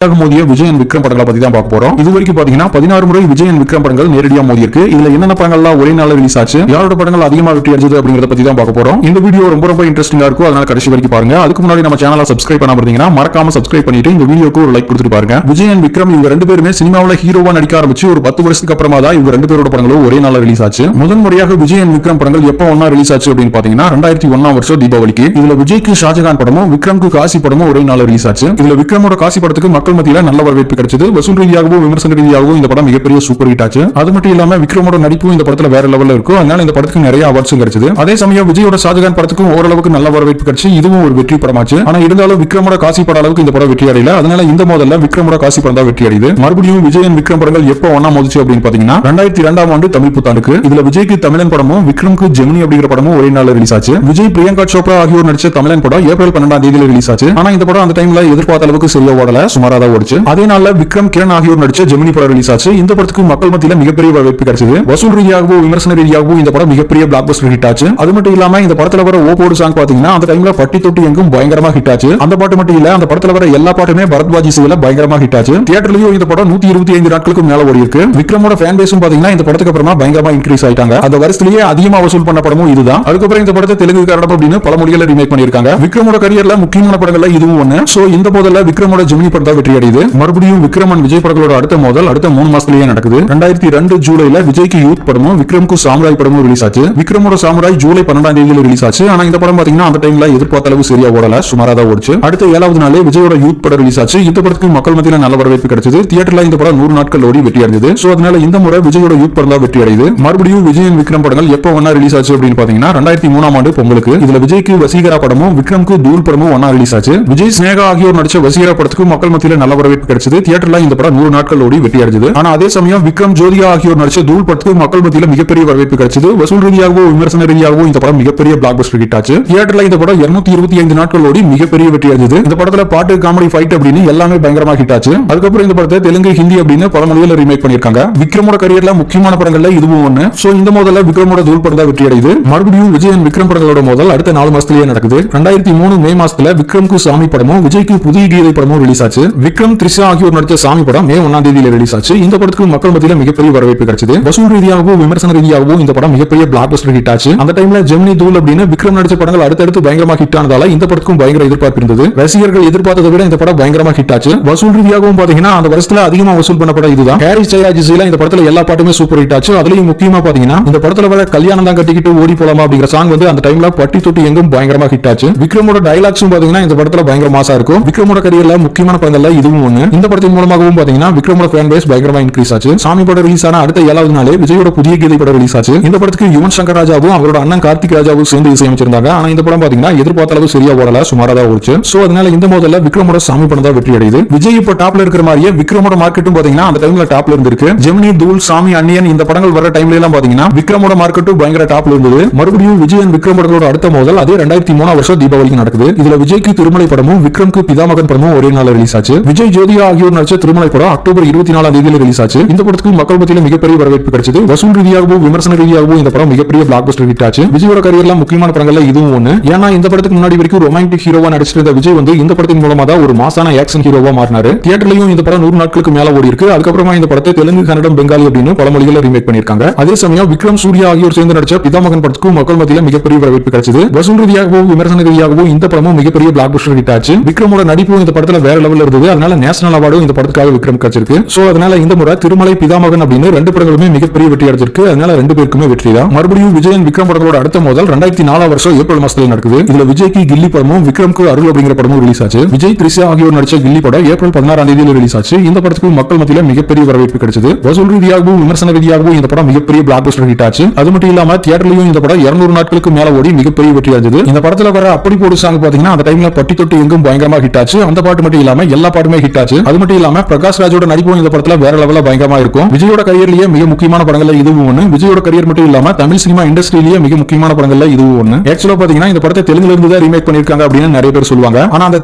மோதிய விஜய் அண்ட் விக்ரம் படங்களை பத்தி தான் பார்க்க போறோம். இது வரைக்கும் பாத்தீங்கன்னா 16 முறை விஜய் அண்ட் விக்ரம் படங்கள் நேரடியா மோதி இருக்கு. இதுல என்னென்ன படங்கள்லாம் ஒரே நாள்ல ரிலீஸ் ஆச்சு, யாரோட படங்கள் அதிகமா வெற்றி அடைஞ்சது அப்படிங்கறத பத்தி தான் பார்க்க போறோம். இந்த வீடியோ ரொம்ப இன்ட்ரெஸ்டிங்கா இருக்கும், அதனால கடைசி வரைக்கும் பாருங்க. அதுக்கு முன்னாடி நம்ம சேனலை சப்ஸ்கிரைப் பண்ணாம இருந்தீங்கன்னா மறக்காம சப்ஸ்கிரைப் பண்ணிட்டு இந்த வீடியோக்கு ஒரு லைக் கொடுத்துட்டு பாருங்க. விஜய் அண்ட் விக்ரம் இவங்க ரெண்டு பேருமே சினிமாவுல ஹீரோவா நடிக்க ஆரம்பிச்சு ஒரு 10 வருஷத்துக்கு அப்புறமா தான் இவங்க ரெண்டு பேரோட படங்களும் ஒரே நாள்ல ரிலீஸ் ஆச்சு. முதன் முறையாக விஜய் அண்ட் விக்ரம் படங்கள் எப்ப ஒன்னா ரிலீஸ் ஆச்சு அப்படின்னு பாத்தீங்கன்னா 2001 வருஷம் தீபாவளிக்கு. இதுல விஜய்க்கு ஷாஜகான் படமும் விக்ரம்க்கு காசி படமும் ஒரே நாள்ல ரிலீஸ் ஆச்சு. இதுல விக்ரமோட காசி படத்துக்கு மக்கள் மத்தியில நல்ல வரவேற்பு கிடைச்சது. வசூல் ரீதியாகவும் விமர்சன ரீதியாகவும் இந்த படம் மிகப்பெரிய சூப்பர் ஹிட் ஆச்சு. அது மட்டும் இல்லாம விக்ரமோட நடிப்பும் இந்த படத்துல வேற லெவல்ல இருக்கும். அதனால இந்த படத்துக்கு நிறைய அவார்ட்ஸும் கிடைச்சது. அதே சமயம் விஜயோட ஷாஜகான் படத்துக்கும் ஓரளவுக்கு நல்ல வரவேற்பு கிடைச்சு இதுவும் ஒரு வெற்றி படமாச்சு. ஆனா இருந்தாலும் விக்ரமோட காசி பட அளவுக்கு இந்த படம் வெற்றி அடையல. அதனால இந்த மோதல்ல விக்ரமோட காசி படம் தான் வெற்றி அடையுது. மறுபடியும் விஜய் அண்ட் விக்ரம் படங்கள் எப்ப ஒண்ணா மோதிச்சு அப்படின்னு பாத்தீங்கன்னா 2002 ஆண்டு தமிழ் புத்தாண்டுக்கு. இதுல விஜய்க்கு தமிழன் படமும் விக்ரம்க்கு ஜெமினி அப்படிங்கிற படமும் ஒரே நாள்ல ரிலீஸ் ஆச்சு. விஜய் பிரியங்கா சோப்ரா ஆகியோர் நடிச்ச தமிழன் படம் ஏப்ரல் 12 ரிலீஸ் ஆச்சு. ஆனா இந்த படம் அந்த டைம்ல எதிர்பார்த்த அளவுக்கு சரியா ஓடல, சுமாரா தான் ஓடிச்சு. அதே நாள்ல விக்ரம் கிரண் ஆகியோர் நடிச்ச ஜெமினி படம் ரிலீஸ் ஆச்சு. இந்த படத்துக்கு மக்கள் மத்தியில மிகப்பெரிய வரவேற்பு கிடைச்சது. வசூல் ரீதியாகவும் விமர்சன ரீதியாகவும் இந்த படம் மிகப்பெரிய பிளாக் பஸ்டர் ஹிட் ஆச்சு. அது மட்டும் இல்லாம இந்த படத்துல வர ஓபோடு சாங் பாத்தீங்கன்னா அந்த டைம்ல பட்டி தொட்டி எங்கும் பயங்கரமா ஹிட் ஆச்சு. அந்த பாட்டு மட்டும் இல்ல, அந்த படத்துல வர எல்லா பாட்டுமே பரத்வாஜ் இசையில பயங்கரமா ஹிட் ஆச்சு. தியேட்டர்லயும் இந்த படம் 125 நாட்களுக்கு மேல ஓடி இருக்கு. விக்ரமோட ஃபேன் பேஸும் பாத்தீங்கன்னா இந்த படத்துக்கு அப்புறமா பயங்கரமா இன்க்ரீஸ் ஆயிட்டாங்க. அந்த வருஷத்திலேயே அதிகமா வசூல் பண்ண படமும் இதுதான். அதுக்கப்புறம் இந்த படத்தை தெலுங்கு கன்னடம் அப்படின்னு பல மொழிகளை ரீமேக் பண்ணிருக்காங்க. விக்ரமோட கரியர்ல முக்கியமான படங்கள்ல இதுவும் ஒண்ணு. சோ இந்த போதல்ல விக்ரமோட ஜெமினி படம் வெற்றி அடையுது. மறுபடியும் விக்ரம் அண்ட் விஜய் படங்களோட அடுத்த மோதல் அடுத்த 3 மாசத்துலயே நடக்குது. 2002 ஜூலைல விஜய்க்கு யூத் படமும் விக்ரம்க்கு சாமுராய் படமும் ரிலீஸ் ஆச்சு. விக்ரமோட சாமுராய் ஜூலை 12 ரிலீஸ் ஆச்சு. ஆனா இந்த படம் பாத்தீங்கன்னா அந்த டைம்ல எதிர்பார்த்த அளவு சரியா ஓடல, சுமாரா தான் ஓடிச்சு. அடுத்த 7வது நாளே விஜயோட யூத் படம் ரிலீஸ் ஆச்சு. இந்த படத்துக்கு மக்கள் மத்தியில நல்ல வரவேற்பு கிடைச்சது. தியேட்டர்ல இந்த படம் 100 நாட்கள் ஓடி வெற்றி அடைஞ்சது. சோ அதனால இந்த முறை விஜயோட யூத் படம் தான் வெற்றி அடையுது. மறுபடியும் விஜய் அண்ட் விக்ரம் படங்கள் எப்ப ஒண்ணா ரிலீஸ் ஆச்சு அப்படின்னு பாத்தீங்கன்னா 2003 ஆண்டு பொங்கலுக்கு. இதுல விஜய்க்கு வசீகரா படமும் விக்ரம்க்கு தூள் படமும் ஒண்ணா ரிலீஸ் ஆச்சு. விஜய் ஸ்னேகா ஆகியோர் நடிச்ச வசீகரா படத்துக்கு மக்கள் மத்தியில நல்ல வரவேற்பு கிடைச்சது. தியேட்டர்ல இந்த படம் 100 நாட்கள் ஓடி வெற்றி அடைஞ்சது. ஆனா அதே சமயம் விக்ரம் ஜோதிகா ஆகியோர் நடிச்ச தூள் படத்துக்கு மக்கள் மத்தியில மிகப்பெரிய வரவேற்பு கிடைச்சது. வசூல் ரீதியாகவும் விமர்சன ரீதியாகவும் இந்த படம் மிகப்பெரிய பிளாக் பஸ்டர் ஹிட் ஆச்சு. தியேட்டர்ல இந்த படம் 225 நாட்கள் ஓடி மிகப்பெரிய வெற்றி அடைஞ்சது. இந்த படத்துல பாட்டு, காமெடி, ஃபைட் அப்படின்னு எல்லாமே பயங்கரமா ஹிட் ஆச்சு. அதுக்கப்புறம் இந்த படத்தை தெலுங்கு, ஹிந்தி அப்படின்னு பல மொழியில ரீமேக் பண்ணிருக்காங்க. விக்ரமோட கரியர்ல முக்கியமான படங்கள்ல இதுவும் ஒண்ணு. சோ இந்த மோதல்ல விக்ரமோட தூள் படம் தான் வெற்றி அடையுது. மறுபடியும் விஜய் அண்ட் விக்ரம் படங்களோட மோதல் அடுத்த 4 மாசத்துலயே நடக்குது. 2003 மே மாசத்துல விக்ரம்க்கு சாமி படமும் விஜய்க்கு புதிய கீதை படமும் ரிலீஸ் ஆச்சு. விக்ரம், த்ரிஷா ஆகியோர் நடிச்ச சாமி படம் மே 1 ரிலீஸ் ஆச்சு. இந்த படத்துக்கு மக்கள் மத்தியில மிகப்பெரிய வரவேற்பு கிடைச்சது. வசூல் ரீதியாகவும் விமர்சன ரீதியாகவும் இந்த படம் மிகப்பெரிய பிளாக் பஸ்டர் ஹிட் ஆச்சு. அந்த டைம்ல ஜெமினி, தூள் அப்படின்னு விக்ரம் நடிச்ச படங்கள் அடுத்தடுத்து பயங்கரமா ஹிட் ஆனதால இந்த படத்துக்கும் பயங்கர எதிர்பார்ப்பு இருந்தது. ரசிகர்கள் எதிர்பார்த்ததை விட இந்த படம் பயங்கரமா ஹிட் ஆச்சு. வசூல் ரீதியாகவும் பாத்தீங்கன்னா அந்த வருஷத்துல அதிகமா வசூல் பண்ண படம் இதுதான். ஹாரிஸ் ஜெயராஜ் இசையில இந்த படத்துல எல்லா பாட்டுமே சூப்பர் ஹிட் ஆச்சு. அதுலயும் முக்கியமா பாத்தீங்கன்னா இந்த படத்துல வர கல்யாணம் தான் கட்டிக்கிட்டு ஓடி போலாமா அப்படிங்கிற சாங் வந்து அந்த டைம்ல பட்டி தொட்டி எங்கும் பயங்கரமா ஹிட் ஆச்சு. விக்ரமோட டைலாக்ஸும் பாத்தீங்கன்னா இந்த படத்துல பயங்கர மாசா இருக்கும். விக்ரமோட கரியர்ல முக்கியமான படங்கள்ல இதுவும் ஒண்ணு. இந்த படத்தின் மூலமாகவும் பாத்தீங்கன்னா விக்ரமோட ஃபேன் பேஸ் பயங்கரமா இன்க்ரீஸ் ஆச்சு. சாமி படம் ரிலீஸ் ஆன அடுத்த 7வது நாளே விஜயோட புதிய கீதை படம் ரிலீஸ் ஆச்சு. இந்த படத்துக்கு யுவன் சங்கர் ராஜாவும் அவரோட அண்ணன் கார்த்திக் ராஜாவும் சேர்ந்து இசையமைச்சிருந்தாங்க. ஆனா இந்த படம் பாத்தீங்கன்னா எதிர்பார்த்த அளவு சரியா ஓடல, சுமாரா தான் ஓடிச்சு. சோ அதனால இந்த மோதல்ல விக்ரமோட சாமி படம் தான் வெற்றி அடையுது. விஜய் இப்ப டாப்ல இருக்கிற மாதிரியே விக்ரமோட மார்க்கெட்டும் பாத்தீங்கன்னா அந்த டைம்ல டாப்ல இருந்திருக்கு. ஜெமினி, தூள், சாமி, அன்னியன் இந்த படங்கள் வர டைம்ல எல்லாம் பாத்தீங்கன்னா விக்ரமோட மார்க்கெட்டும் பயங்கர டாப்ல இருந்தது. மறுபடியும் விஜய் அண்ட் விக்ரம் படங்களோட அடுத்த மோதல் அதே 2003 வருஷம் தீபாவளிக்கு நடக்குது. இதுல விஜய்க்கு திருமலை படமும் விக்ரம்க்கு பிதாமகன் படமும் ஒரே நாள் ரிலீஸ் ஆச்சு. விஜய், ஜோதிகா ஆகியோர் நடிச்ச திருமலை படம் அக்டோபர் 24 ரிலீஸ் ஆச்சு. இந்த படத்துக்கு மக்கள் மத்தியில மிகப்பெரிய வரவேற்பு கிடைச்சது. வசூல் ரீதியாகவும் விமர்சன ரீதியாகவும் இந்த படம் மிகப்பெரிய பிளாக் பஸ்டர் ஹிட் ஆச்சு. விஜயோட கரியர்ல முக்கியமான படங்கள்ல இதுவும் ஒண்ணு. ஏன்னா இந்த படத்துக்கு முன்னாடி வரைக்கும் ரொமான்டிக் ஹீரோவா நடிச்சிருந்த விஜய் வந்து இந்த படத்தின் மூலமா தான் ஒரு மாசான ஆக்ஷன் ஹீரோவா மாறினாரு. தியேட்டர்லயும் இந்த படம் 100 நாட்களுக்கு மேல ஓடி இருக்கு. அதுக்கப்புறமா இந்த படத்தை தெலுங்கு, கன்னடம், பெங்காலி அப்படின்னு பல மொழிகளை ரீமேக் பண்ணிருக்காங்க. அதே சமயம் விக்ரம், சூர்யா ஆகியோர் சேர்ந்து நடிச்ச பிதாமகன் படத்துக்கு மக்கள் மத்தியில மிகப்பெரிய வரவேற்பு கிடைச்சது. வசூல் ரீதியாகவும் விமர்சன ரீதியாகவும் இந்த படமும் மிகப்பெரிய பிளாக் பஸ்டர் ஹிட் ஆச்சு. விக்ரமோட நடிப்பு இந்த படத்துல வேற லெவல்ல இருந்தது. அதனால நேஷனல் அவார்டும் இந்த படத்துக்காக விக்ரம் கிடைச்சிருக்கு. சோ அதனால இந்த முறை திருமலை, பிதாமகன் அப்படின்னு 2 படங்களுமே மிகப்பெரிய வெற்றி அடைஞ்சிருக்கு. அதனால 2 பேருக்குமே வெற்றி தான். மறுபடியும் விஜய் அண்ட் விக்ரம் படங்களோட அடுத்த மோதல் 2004 வருஷம் ஏப்ரல் மாசத்துல நடக்குது. இதுல விஜய்க்கு கில்லி படமும் விக்ரம்க்கு அருள் அப்படிங்கிற படமும் ரிலீஸ் ஆச்சு. விஜய், த்ரிஷா ஆகியோர் நடிச்ச கில்லி படம் ஏப்ரல் 16 ரிலீஸ் ஆச்சு. இந்த படத்துக்கு மக்கள் மத்தியில மிகப்பெரிய வரவேற்பு கிடைச்சது. வசூல் ரீதியாகவும் விமர்சன ரீதியாகவும் இந்த படம் மிகப்பெரிய பிளாக் பஸ்டர் ஹிட் ஆச்சு. அது மட்டும் இல்லாம தியேட்டர்லயும் இந்த படம் 200 நாட்களுக்கு மேல ஓடி மிகப்பெரிய வெற்றி அடைஞ்சது. இந்த படத்துல வர அப்படி போடு சாங் பாத்தீங்கன்னா அந்த டைம்ல பட்டி தொட்டி எங்கும் பயங்கரமா ஹிட் ஆச்சு. அந்த பாட்டு மட்டும் இல்லாம எல்லா பாட்டுமே ஹிட் ஆச்சு. அது மட்டும் இல்லாம பிரகாஷ் ராஜோட நடிப்பும் இந்த படத்துல வேற லெவல்ல பயங்கரமா இருக்கும். விஜயோட கரியர்லயே மிக முக்கியமான படங்கள்ல இதுவும் ஒண்ணு. விஜயோட கரியர் மட்டும் இல்லாம தமிழ் சினிமா இண்டஸ்ட்ரியிலேயே மிக முக்கியமான படங்கள்ல இதுவும் ஒண்ணு. ஆக்சுவலா பாத்தீங்கன்னா இந்த படத்தை தெலுங்குல இருந்து தான் ரீமேக் பண்ணிருக்காங்க அப்படின்னு நிறைய பேர் சொல்லுவாங்க. ஆனா அந்த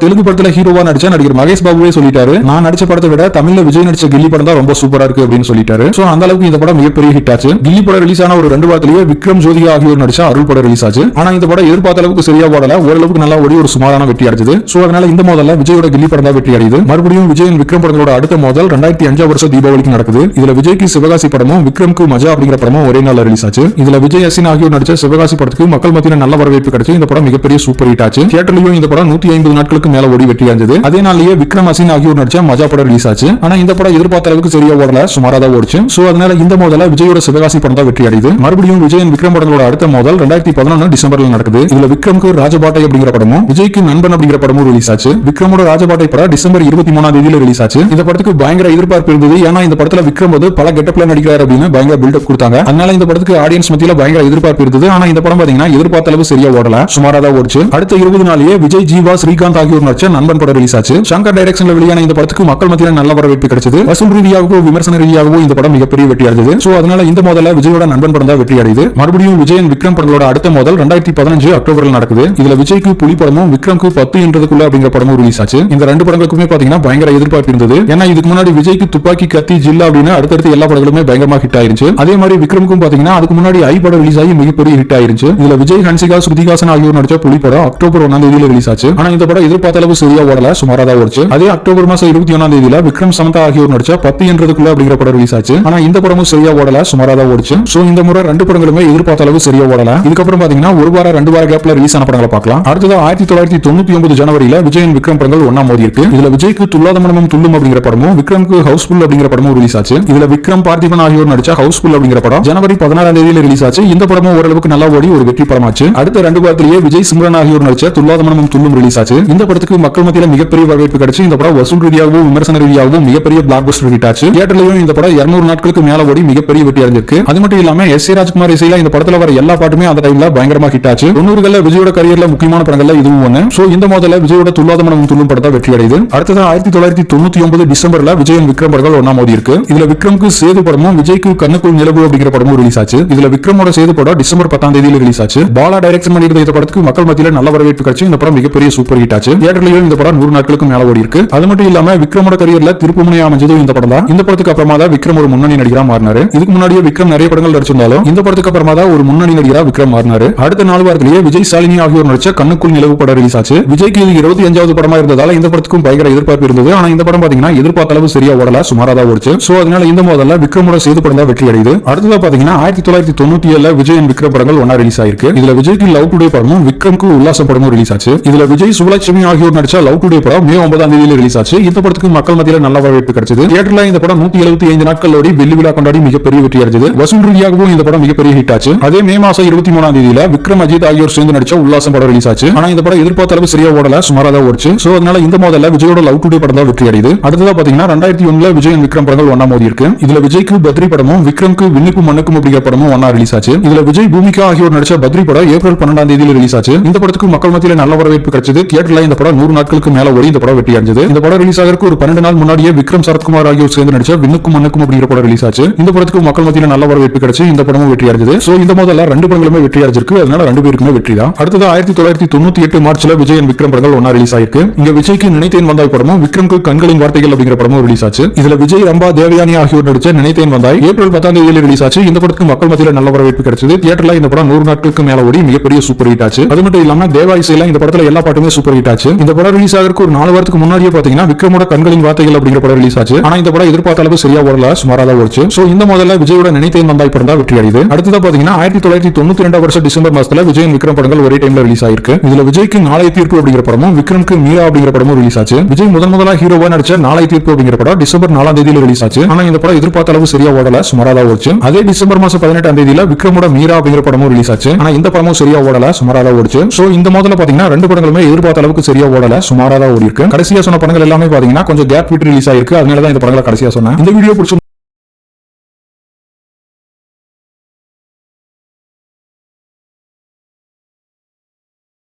தெலுங்கு படத்துல ஹீரோவா நடிச்ச நடிகர் மகேஷ் பாபுவே சொல்லிட்டாரு, நான் நடிச்ச படத்தை விட தமிழ்ல விஜய் நடிச்ச கில்லி படம் தான் ரொம்ப சூப்பரா இருக்கு அப்படின்னு சொல்லிட்டாரு. சோ அந்த அளவுக்கு இந்த படம் மிகப்பெரிய ஹிட் ஆச்சு. கில்லி படம் ரிலீஸ் ஆன ஒரு 2 வாரத்திலேயே விக்ரம், ஜோதிகா ஆகியோர் நடிச்ச அருள் படம் ரிலீஸ் ஆச்சு. ஆனா இந்த படம் எதிர்பார்த்த அளவுக்கு சரியா ஓடல, ஓரளவுக்கு நல்லா ஓடி ஒரு சுமாரான வெற்றி அடைஞ்சது. சோ அதனால இந்த மோதல்ல விஜயோட கில்லி படம் தான் வெற்றி அடையுது. மறுபடியும் விஜயன் விக்ரம் படங்களோட அடுத்த மோதல் 2005 வருஷம் தீபாவளிக்கு நடக்குது. இதுல விஜய்க்கு சிவகாசி படமும் விக்ரம்க்கு மஜா அப்படிங்கிற படமும் ஒரே நாள் ரிலீஸ் ஆச்சு. இதுல விஜய் அசின் ஆகியோர் நடிச்ச சிவகாசி படத்துக்கு மக்கள் மத்தியில நல்ல வரவேற்பு கிடைச்சு இந்த படம் மிகப்பெரிய சூப்பர் ஹிட் ஆச்சு. தியேட்டர்லயும் இந்த படம் 150 நாட்களுக்கு மேல ஓடி வெற்றி அடைஞ்சது. அதே நாள்லயே விக்ரம் அசின் ஆகியோர் நடிச்ச மஜா படம் ரிலீஸ் ஆச்சு. ஆனா இந்த படம் எதிர்பார்த்த அளவுக்கு சரியா ஓடல, சுமாரா தான் ஓடிச்சு. சோ அதனால இந்த மோதல விஜயோட சிவகாசி படம் தான் வெற்றி அடையுது. மறுபடியும் விஜயன் விக்ரம் படங்களோட அடுத்த மோதல் 2011 டிசம்பர்ல நடக்குது. இதுல விக்ரம்க்கு ராஜபாட்டை அப்படிங்கிற படமும் விஜய்க்கு நண்பன் அப்படிங்கிற படமும் ரிலீஸ் ஆச்சு. விக்ரமோட ராஜபாட்டை படம் டிசம்பர் 23ஆம் தேதியில ரிலீஸ் ஆச்சு. இந்த படத்துக்கு பயங்கர எதிர்பார்ப்பு இருந்தது. ஏன்னா இந்த படத்துல விக்ரம் வந்து பல கெட்டப்ல நடிக்கிறார் அப்படின்னு பயங்கர பில்டப் கொடுத்தாங்க. அதனால இந்த படத்துக்கு ஆடியன்ஸ் மத்தியில பயங்கர எதிர்பார்ப்பு இருந்தது. ஆனா இந்த படம் பாத்தீங்கன்னா எதிர்பார்த்த அளவு சரியா ஓடல, சுமாரா தான் ஓடிச்சு. அடுத்த 20 நாளிலேயே விஜய், ஜீவா, ஸ்ரீகாந்த் ஆகியோர் நடிச்ச நண்பன் படம் ரிலீஸ் ஆச்சு. சங்கர் டைரக்ஷன்ல வெளியான இந்த படத்துக்கு மக்கள் மத்தியில நல்ல வரவேற்பு கிடைச்சது. வசூல் ரீதியாகவோ விமர்சன ரீதியாகவோ இந்த படம் மிகப்பெரிய வெற்றி அடைஞ்சது. சோ அதனால இந்த மோதல்ல விஜயோட நண்பன் படம் தான் வெற்றி அடையுது. மறுபடியும் விஜயன் விக்ரம் படங்களோட அடுத்த மோதல் 2015 அக்டோபர்ல நடக்குது. இதுல விஜய்க்கு புலி படமும் விக்ரம்க்கு 10 என்றதுக்குள்ள அப்படிங்கிற படமும் ரிலீஸ் ஆச்சு. இந்த ரெண்டு படங்களுக்குமே பாத்தீங்கன்னா பயங்கர எதிர்பார்ப்பு இருந்தது. ஏன்னா இதுக்கு முன்னாடி விஜய்க்கு துப்பாக்கி, கத்தி, ஜில்லா அப்படின்னு அடுத்தடுத்து எல்லா படங்களுமே பயங்கரமா ஹிட் ஆயிருச்சு. அதே மாதிரி விக்ரமுக்கும் பாத்தீங்கன்னா அதுக்கு முன்னாடி ஐ படம் ரிலீஸ் ஆகி மிகப்பெரிய ஹிட் ஆயிருச்சு. இதுல விஜய், ஹன்சிகா, ஸ்ருதிஹாசன் ஆகியோர் நடிச்ச புலி படம் அக்டோபர் 1ஆம் தேதியில ரிலீஸ் ஆச்சு. ஆனா இந்த படம் எதிர்பார்த்த அளவு சரியா ஓடல, சுமாரா தான் ஓடிச்சு. அதே அக்டோபர் மாசம் 21ஆம் தேதியில விக்ரம், சமந்தா ஆகியோர் நடிச்ச 10 என்றதுக்குள்ள அப்படிங்கிற படம் ரிலீஸ் ஆச்சு. ஆனா இந்த படமும் சரியா ஓடல, சுமாரா தான் ஓடிச்சு. சோ இந்த முறை ரெண்டு படங்களுமே எதிர்பார்த்த அளவு சரியா ஓடல. இதுக்கப்புறம் பாத்தீங்கன்னா ஒரு வாரம் 2 வார கேப்ல ரிலீஸ் ஆன படங்களை பார்க்கலாம். அடுத்தது 1999 ஜனவரியில விஜயன் விக்ரம் படங்கள் ஒண்ணா மோதி இருக்கு. இதுல விஜய்க்கு துல்லாத மனமும் துள்ளும் அப்படிங்கிற படமும் விக்ரம்க்கு ஹவுஸ்ஃபுல் அப்படிங்கிற படமும் ரிலீஸ் ஆச்சு. இதுல விக்ரம், பார்த்திபன் ஆகியோர் நடிச்ச ஹவுஸ்ஃபுல் அப்படிங்கிற படம் ஜனவரி 16ஆம் தேதியில ரிலீஸ் ஆச்சு. இந்த படமும் ஓரளவுக்கு நல்லா ஓடி ஒரு வெற்றி படமாச்சு. அடுத்த 2 வாரத்திலேயே விஜய், சிம்ரன் ஆகியோர் நடிச்ச துல்லாத மனமும் துள்ளும் ரிலீஸ் ஆச்சு. இந்த படத்துக்கு மக்கள் மத்தியில மிகப்பெரிய வரவேற்பு கிடைச்சு இந்த படம் வசூல் ரீதியாகவும் விமர்சன ரீதியாகவும் மிகப்பெரிய பிளாக் பஸ்டர் ஹிட் ஆச்சு. தியேட்டர்லயும் இந்த படம் 200 நாட்களுக்கு மேல ஓடி மிகப்பெரிய வெற்றி அடைஞ்சிருக்கு. அது மட்டும் இல்லாம எஸ். ஏ. ராஜ்குமார் இசையில இந்த படத்துல வர எல்லா பாட்டுமே அந்த டைம்ல பயங்கரமா ஹிட் ஆச்சு. 90களில் விஜயோட கரியர்ல முக்கியமான படங்கள்ல இதுவும் ஒண்ணு. சோ இந்த மோதல்ல விஜயோட துல்லாத மனமும் துள்ளும் படத்தை வெற்றி அடையுது. அடுத்தது 1999 டிசம்பர்ல விஜயன் விக்ரம் படங்கள் ஒண்ணா மோதி இருக்கு. இதுல விக்ரம்க்கு சேது படமும் விஜய்க்கு கண்ணுக்குள் நிலவு அப்படிங்கிற படமும் ரிலீஸ் ஆச்சு. இதுல விக்ரமோட சேது படம் டிசம்பர் 10ஆம் தேதியில ரிலீஸ் ஆச்சு. பாலா டைரக்ஷன் பண்ணியிருந்த இந்த படத்துக்கு மக்கள் மத்தியில நல்ல வரவேற்பு கிடைச்சு இந்த படம் மிகப்பெரிய சூப்பர் ஹிட் ஆச்சு. தியேட்டர்லயும் இந்த படம் 100 நாட்களுக்கு மேல ஓடி இருக்கு. அது மட்டும் இல்லாம விக்ரமோட கரியர்ல திருப்புமுனை அமைஞ்சதும் இந்த படம் தான். இந்த படத்துக்கு அப்புறமா தான் விக்ரம் ஒரு முன்னணி நடிகரா மாறினாரு. இதுக்கு முன்னாடியே விக்ரம் நிறைய படங்கள் நடிச்சிருந்தாலும் இந்த படத்துக்கு அப்புறமா தான் ஒரு முன்னணி நடிகரா விக்ரம் மாறினாரு. அடுத்த 4 வாரத்திலேயே விஜய், சாலினி ஆகியோர் நடிச்ச கண்ணுக்குள் நிலவு படம் ரிலீஸ் ஆச்சு. விஜய்க்கு இது 25வது படமா இருந்ததால இந்த படத்துக்கும் பயங்கர எதிர்பார்ப்பு இருந்தது. ஆனா இந்த படம் பாத்தீங்கன்னா எதிர்பார்த்த அளவு சரியா ஓடல, சுமாரா தான் ஓடிச்சு. சோ அதனால இந்த மோதல்ல விக்ரமோட சேது படம் தான் வெற்றி அடையுது. அடுத்ததா பாத்தீங்கன்னா 1997 விஜயன் விக்ரம் படங்கள் ஒண்ணா ரிலீஸ் ஆயிருக்கு. இதுல விஜய்க்கு லவ் டுடே படமும் விக்ரம்க்கு உல்லாசம் படமும் ரிலீஸ் ஆச்சு. இதுல விஜய், சுவலட்சுமி ஆகியோர் நடிச்ச லவ் டுடே படம் மே 9ஆம் தேதியில ரிலீஸ் ஆச்சு. இந்த படத்துக்கு மக்கள் மத்தியில நல்ல வரவேற்பு கிடைச்சது. தியேட்டர்ல இந்த படம் 175 நாட்கள் ஓடி வெள்ளி விழா கொண்டாடி மிகப்பெரிய வெற்றி அடைஞ்சது. வசூல் ரீதியாகவும் இந்த படம் மிகப்பெரிய ஹிட் ஆச்சு. அதே மே மாசம் 23ஆம் தேதியில விக்ரம், அஜித் ஆகியோர் சேர்ந்து நடிச்ச உல்லாசம் படம் ரிலீஸ் ஆச்சு. ஆனா இந்த படம் எதிர்பார்த்த அளவு சரியா ஓடல, சுமாரா தான் ஓடிச்சு. சோ அதனால இந்த மோதல்ல விஜயோட லவ் டுடே படம் தான் வெற்றி அடையுது. அடுத்ததா பாத்தீங்கன்னா 2001 விஜயன் விக்ரம் படங்கள் ஒண்ணா மோதி இருக்கு. இதுல விஜய்க்கு பத்ரி படமும் விக்ரம்க்கு விண்ணுக்கும் மண்ணுக்கும் அப்படிங்கிற படமும் ஒண்ணா ரிலீஸ் ஆச்சு. இதுல விஜய், பூமிகா ஆகியோர் நடிச்ச பத்ரி படம் ஏப்ரல் 12ஆம் தேதியில ரிலீஸ் ஆச்சு. இந்த படத்துக்கு மக்கள் மத்தியில நல்ல வரவேற்பு கிடைச்சது. தியேட்டர்ல இந்த படம் 100 நாட்களுக்கு மேல ஓடி இந்த படம் வெற்றி அடைஞ்சது. இந்த படம் ரிலீஸ் ஆகிறதுக்கு ஒரு 12 நாள் முன்னாடியே விக்ரம், சரத்குமார் ஆகியோர் சேர்ந்து நடிச்ச விண்ணுக்கும் மண்ணுக்கும் அப்படிங்கிற படம் ரிலீஸ் ஆச்சு. இந்த படத்துக்கு மக்கள் மத்தியில நல்ல வரவேற்பு கிடைச்சு இந்த படமும் வெற்றி அடைஞ்சது. சோ இந்த மோதல்ல 2 படங்களுமே வெற்றி அடைஞ்சிருக்கு. அதனால 2 பேருக்குமே வெற்றி தான். அடுத்தது 1998 மார்ச்ல விஜயன் விக்ரம் படங்கள் ஒண்ணா ரிலீஸ் ஆயிருக்கு. இங்க விஜய்க்கு நினைத்தேன் வந்தாய் படமும் விக்ரம்க்கு கண்களின் வார்த்தைகள் அப்படிங்கிற படமும் ரிலீஸ் ஆச்சு. இதுல விஜய், ரம்பா, தேவயானி ஆகியோர் நடிச்ச நினைத்தேன் வந்தாய் ஏப்ரல் 10ஆம் தேதியில ரிலீஸ் ஆச்சு. இந்த படத்துக்கு மக்கள் மத்தியில நல்ல வரவேற்பு கிடைச்சது. தியேட்டர்ல இந்த படம் 100 நாட்களுக்கு மேல ஓடி மிகப்பெரிய சூப்பர் ஹிட் ஆச்சு. அது மட்டும் இல்லாம தேவா இசையில இந்த படத்துல எல்லா பாட்டுமே சூப்பர் ஹிட் ஆச்சு. இந்த படம் ரிலீஸ் ஆகிறதுக்கு ஒரு 4 வாரத்துக்கு முன்னாடியே பாத்தீங்கன்னா விக்ரமோட கண்களின் வார்த்தைகள் அப்படிங்கிற படம் ரிலீஸ் ஆச்சு. ஆனா இந்த படம் எதிர்பார்த்த அளவு சரியா ஓடல, சுமாரா தான் ஓடிச்சு. சோ இந்த மோதல்ல விஜயோட நினைத்தேன் வந்தாய் படம் தான் வெற்றி அடையுது. அடுத்ததா பாத்தீங்கன்னா 1992 வருஷம் டிசம்பர் மாசத்துல விஜயன் விக்ரம் படங்கள் ஒரே டைம்ல ரிலீஸ் ஆயிருக்கு. இதுல விஜய்க்கு நாளை தீர்ப்பு அப்படிங்கிற படமும் விக்ரம்க்கு மீரா அப்படிங்கிற படமும் ரிலீஸ் ஆச்சு. விஜய் முதலா ஹீரோவா நடிச்ச நாளை தீர்ப்பு அப்படிங்கிற படம் டிசம்பர் 4ஆம் தேதியில ரிலீஸ் ஆச்சு. ஆனா இந்த படம் எதிர்பார்த்த அளவு சரியா ஓடல, சுமாரா தான் ஓடிச்சு. அதே டிசம்பர் மாசம் 18ஆம் தேதியில விக்ரமோட மீரா அப்படிங்கிற படமும் ரிலீஸ் ஆச்சு. ஆனா இந்த படமும் சரியா ஓடல, சுமாரா தான் ஓடிச்சு. சோ இந்த மோதல்ல பாத்தீங்கன்னா 2 படங்களுமே எதிர்பார்த்த அளவுக்கு சரியா ஓடல, சுமாரா தான் ஓடி இருக்கு. கடைசியா சொன்ன படங்கள் எல்லாமே பாத்தீங்கன்னா கொஞ்சம் கேப் விட்டு ரிலீஸ் ஆயிருக்கு. அதனால தான் இந்த படங்களை கடைசியா சொன்னேன். இந்த வீடியோ பிடிச்ச